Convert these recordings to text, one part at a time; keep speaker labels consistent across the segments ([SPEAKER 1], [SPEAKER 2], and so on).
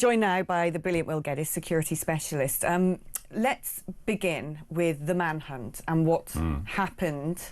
[SPEAKER 1] Joined now by the brilliant Will Geddes, security specialist. Let's begin with the manhunt and what happened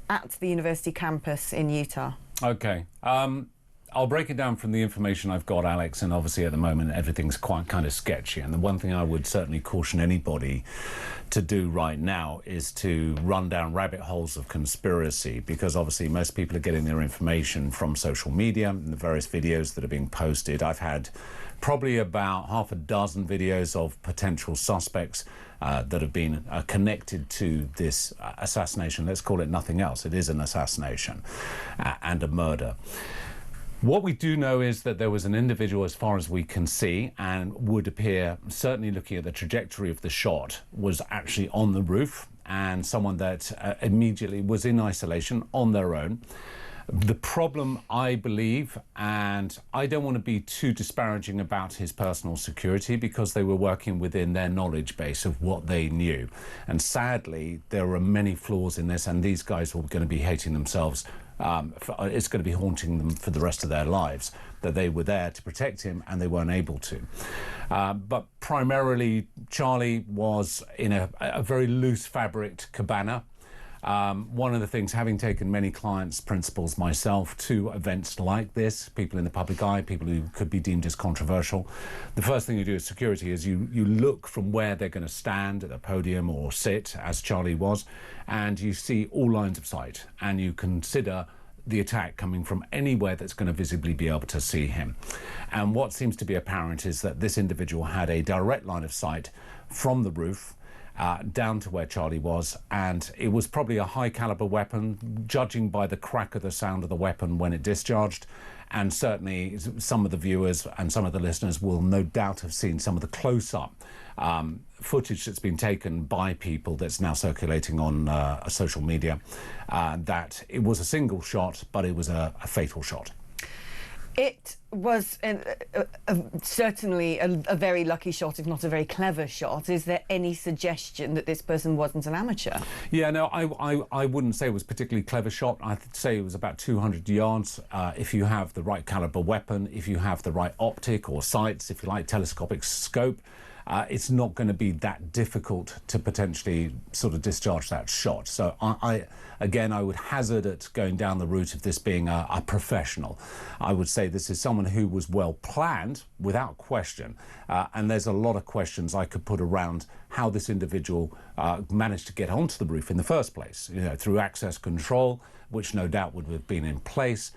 [SPEAKER 1] at the university campus in Utah.
[SPEAKER 2] Okay. I'll break it down from the information I've got, Alex, and obviously at the moment everything's quite kind of sketchy. And the one thing I would certainly caution anybody to do right now is to run down rabbit holes of conspiracy, because obviously most people are getting their information from social media and the various videos that are being posted. I've had probably about half a dozen videos of potential suspects that have been connected to this assassination. Let's call it nothing else. It is an assassination and a murder. What we do know is that there was an individual, as far as we can see, and would appear, certainly looking at the trajectory of the shot, was actually on the roof, and someone that immediately was in isolation on their own. The problem, I believe, and I don't want to be too disparaging about his personal security, because they were working within their knowledge base of what they knew. And sadly, there are many flaws in this, and these guys were going to be hating themselves. It's going to be haunting them for the rest of their lives, that they were there to protect him and they weren't able to. But primarily, Charlie was in a very loose fabric cabana. One of the things, having taken many clients, principals myself, to events like this, people in the public eye, people who could be deemed as controversial, the first thing you do as security is you look from where they're going to stand at the podium or sit, as Charlie was, and you see all lines of sight, and you consider the attack coming from anywhere that's going to visibly be able to see him. And what seems to be apparent is that this individual had a direct line of sight from the roof down to where Charlie was, and it was probably a high caliber weapon, judging by the crack of the sound of the weapon when it discharged. And certainly some of the viewers and some of the listeners will no doubt have seen some of the close-up footage that's been taken by people that's now circulating on social media, that it was a single shot, but it was a fatal shot.
[SPEAKER 1] It was certainly a very lucky shot, if not a very clever shot. Is there any suggestion that this person wasn't an amateur?
[SPEAKER 2] Yeah, no, I wouldn't say it was a particularly clever shot. I'd say it was about 200 yards. If you have the right caliber weapon, if you have the right optic or sights, if you like telescopic scope, it's not going to be that difficult to potentially sort of discharge that shot. So again, I would hazard at going down the route of this being a professional. I would say this is someone who was well planned, without question. And there's a lot of questions I could put around how this individual managed to get onto the roof in the first place, you know, through access control, which no doubt would have been in place.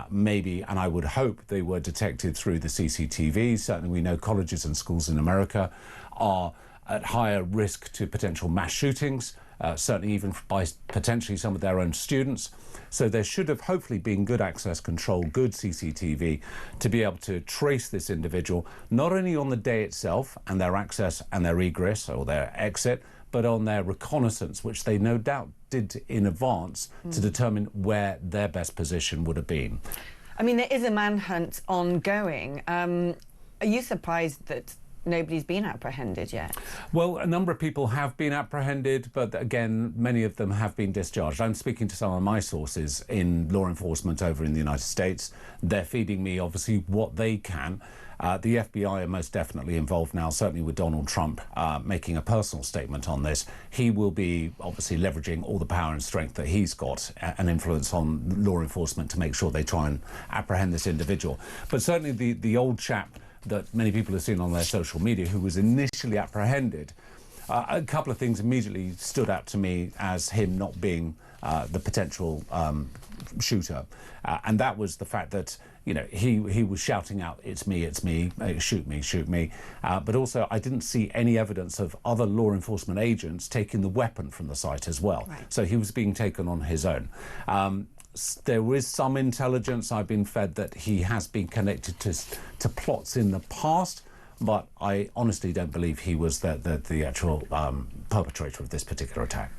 [SPEAKER 2] Maybe, and I would hope, they were detected through the CCTV. Certainly we know colleges and schools in America are at higher risk to potential mass shootings, certainly even by potentially some of their own students. So there should have hopefully been good access control, good CCTV, to be able to trace this individual, not only on the day itself and their access and their egress or their exit, but on their reconnaissance, which they no doubt did in advance to determine where their best position would have been.
[SPEAKER 1] I mean, there is a manhunt ongoing. Are you surprised that nobody's been apprehended yet? Well,
[SPEAKER 2] a number of people have been apprehended, but again, many of them have been discharged. I'm speaking to some of my sources in law enforcement over in the United States. They're feeding me, obviously, what they can. The FBI are most definitely involved now, certainly with Donald Trump making a personal statement on this. He will be obviously leveraging all the power and strength that he's got and influence on law enforcement to make sure they try and apprehend this individual. But certainly the old chap that many people have seen on their social media, who was initially apprehended, a couple of things immediately stood out to me as him not being the potential shooter, and that was the fact that, you know, he was shouting out, it's me, shoot me, shoot me. But also, I didn't see any evidence of other law enforcement agents taking the weapon from the site as well.
[SPEAKER 1] Right.
[SPEAKER 2] So he was being taken on his own. There is some intelligence I've been fed that he has been connected to plots in the past, but I honestly don't believe he was the actual perpetrator of this particular attack.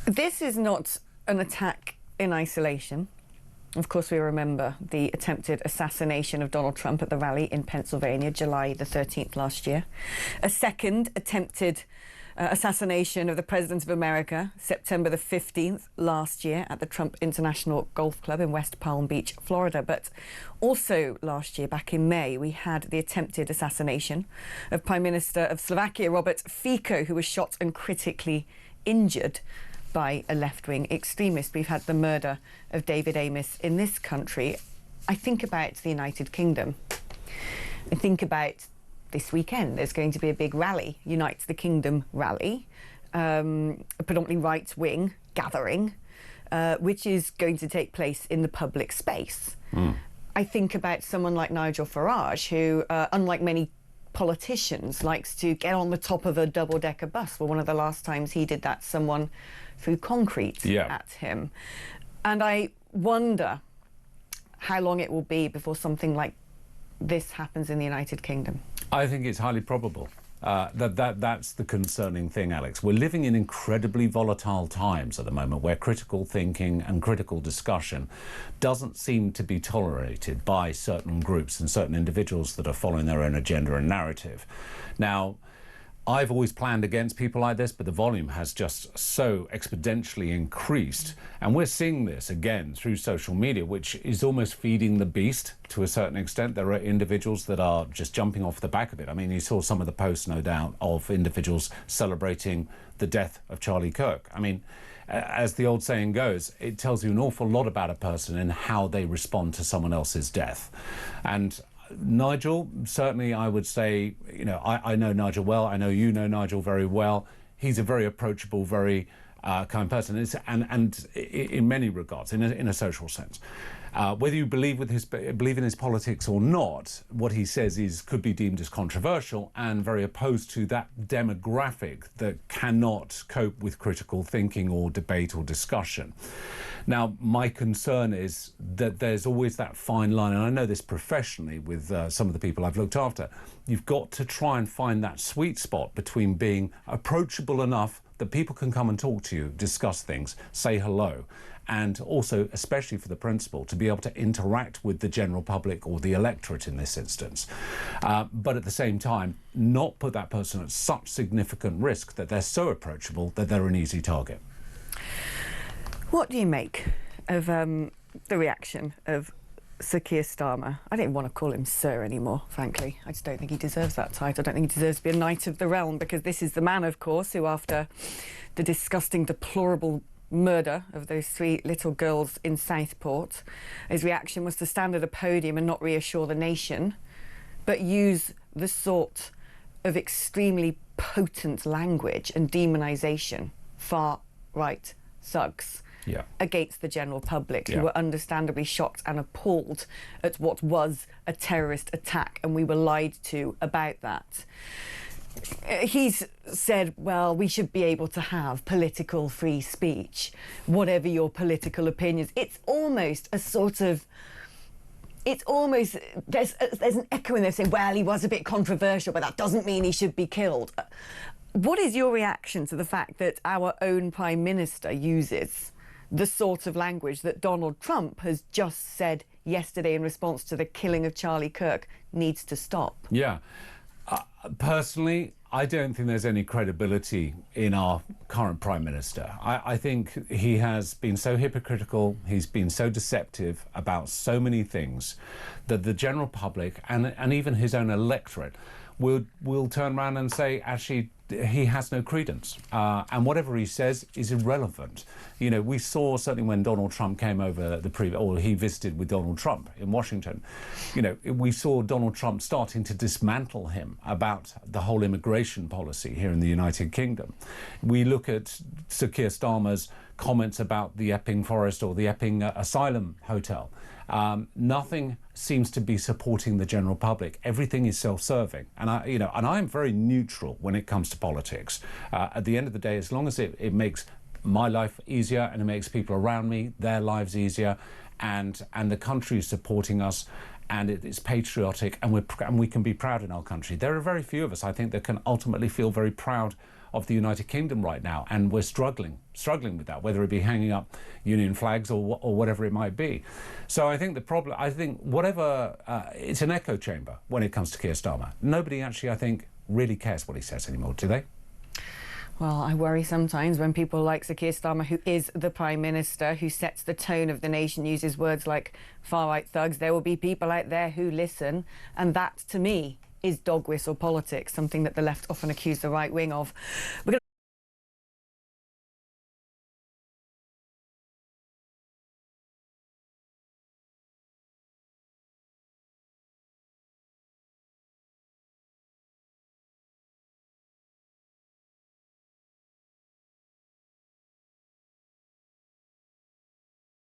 [SPEAKER 1] This is not an attack in isolation. Of course, we remember the attempted assassination of Donald Trump at the rally in Pennsylvania, July the 13th last year. A second attempted assassination of the President of America, September the 15th last year at the Trump International Golf Club in West Palm Beach, Florida. But also last year, back in May, we had the attempted assassination of Prime Minister of Slovakia, Robert Fico, who was shot and critically injured by a left-wing extremist. We've had the murder of David Amess in this country. I think about the United Kingdom. I think about this weekend. There's going to be a big rally, Unite the Kingdom rally, a predominantly right-wing gathering, which is going to take place in the public space. I think about someone like Nigel Farage, who, unlike many politicians, likes to get on the top of a double-decker bus. Well, one of the last times he did that, someone threw concrete at him. And I wonder how long it will be before something like this happens in the United Kingdom.
[SPEAKER 2] I think it's highly probable. That's the concerning thing, Alex. We're living in incredibly volatile times at the moment where critical thinking and critical discussion doesn't seem to be tolerated by certain groups and certain individuals that are following their own agenda and narrative. Now, I've always planned against people like this, but the volume has just so exponentially increased. And we're seeing this again through social media, which is almost feeding the beast to a certain extent. There are individuals that are just jumping off the back of it. I mean, you saw some of the posts, no doubt, of individuals celebrating the death of Charlie Kirk. I mean, as the old saying goes, it tells you an awful lot about a person and how they respond to someone else's death. And Nigel, certainly I would say, you know, I know Nigel well. I know you know Nigel very well. He's a very approachable, very kind person, and in many regards, in a social sense. Whether you believe in his politics or not, what he says could be deemed as controversial and very opposed to that demographic that cannot cope with critical thinking or debate or discussion. Now, my concern is that there's always that fine line, and I know this professionally with some of the people I've looked after. You've got to try and find that sweet spot between being approachable enough that people can come and talk to you, discuss things, say hello, and also, especially for the principal, to be able to interact with the general public or the electorate in this instance. But at the same time, not put that person at such significant risk that they're so approachable that they're an easy target.
[SPEAKER 1] What do you make of the reaction of Sir Keir Starmer? I don't want to call him Sir anymore, frankly. I just don't think he deserves that title. I don't think he deserves to be a Knight of the Realm, because this is the man, of course, who, after the disgusting, deplorable murder of those 3 little girls in Southport, his reaction was to stand at a podium and not reassure the nation, but use the sort of extremely potent language and demonisation, far-right thugs, against the general public, who were understandably shocked and appalled at what was a terrorist attack, and we were lied to about that. He's said, well, we should be able to have political free speech, whatever your political opinions. It's almost a sort of... It's almost... There's an echo in there saying, well, he was a bit controversial, but that doesn't mean he should be killed. What is your reaction to the fact that our own Prime Minister uses the sort of language that Donald Trump has just said yesterday in response to the killing of Charlie Kirk needs to stop?
[SPEAKER 2] Yeah. Personally, I don't think there's any credibility in our current Prime Minister. I think he has been so hypocritical, he's been so deceptive about so many things that the general public and even his own electorate will turn around and say, actually, he has no credence, and whatever he says is irrelevant. You know, we saw certainly when Donald Trump came over or he visited with Donald Trump in Washington, you know, we saw Donald Trump starting to dismantle him about the whole immigration policy here in the United Kingdom. We look at Sir Keir Starmer's comments about the Epping Forest or the Epping Asylum Hotel. Nothing seems to be supporting the general public. Everything is self-serving, and I'm very neutral when it comes to politics. At the end of the day, as long as it makes my life easier and it makes people around me their lives easier, and the country is supporting us, and it's patriotic, and we can be proud in our country. There are very few of us, I think, that can ultimately feel very proud of the United Kingdom right now, and we're struggling with that, whether it be hanging up Union flags or whatever it might be. So I think the problem, it's an echo chamber when it comes to Keir Starmer. Nobody actually, I think, really cares what he says anymore, do they?
[SPEAKER 1] Well, I worry sometimes when people like Sir Keir Starmer, who is the Prime Minister, who sets the tone of the nation, uses words like far-right thugs. There will be people out there who listen, and that, to me, is dog whistle politics, something that the left often accuse the right wing of.